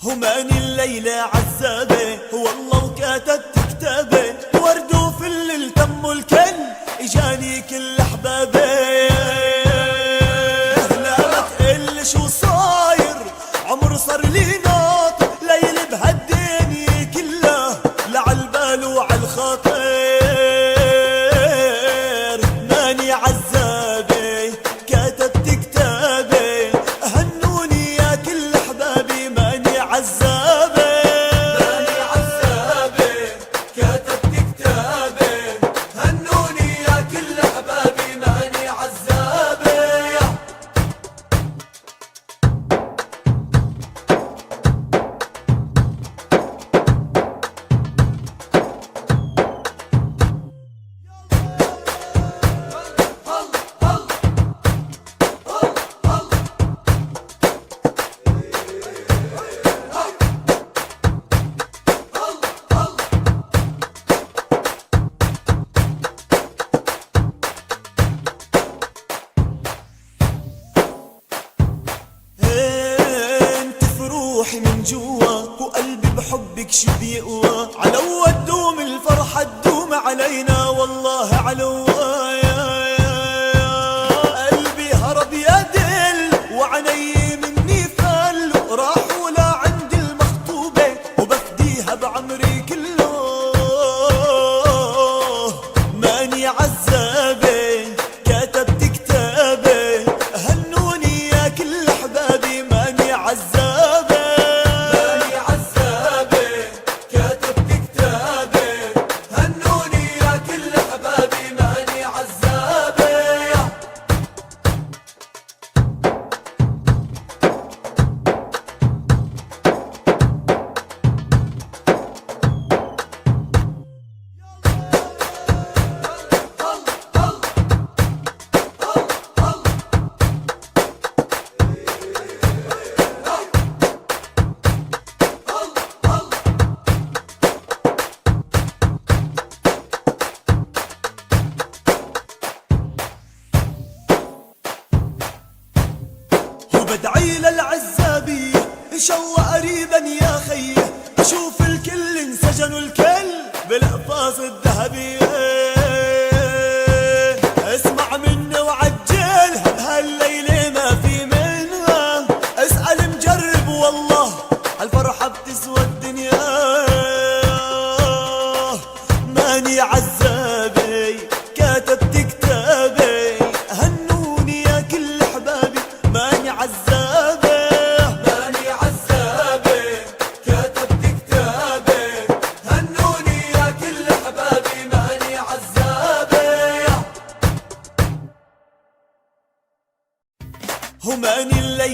هماني الليلة عزابة والله وكاتبت كتابة ورد وفل التم والكل اجاني كل احبابي. لا ما تقل شو صاير عمر صار لي ناط ليل بهالدنيا كلها لعالبال وعالخاطر. ماني عزابة كاتبت كتابة هنوني يا كل احبابي. ماني عزابة ماني عزابة كاتبت كتابة هنوني يا كل احبابي. ماني عزابة روحي من جوا وقلبي بحبك شو بيقوى علوا تدوم الفرحة تدوم علينا والله علوا. قلبي هرب يا دل وعيني مني فل راحوا لعند المخطوبة وبفديها بعمري كله. ماني عزابة كتبت كتابة هنوني يا كل احبابي. ماني عزابة وبدعي للعزابية إن شاء الله قريبا يا خيه أشوف الكل انسجنوا الكل بالألفاظ الذهبية. اسمع مني وعجلها بهالليلة ما في منها اسأل مجرب والله هالفرحة بتسوى الدنيا. ماني عزابي كاتبت كتابي هنوني يا كل احبابي. ماني عزابة ماني عزابة كاتبت كتابة هنوني يا كل احبابي. ماني عزابة هماني الليل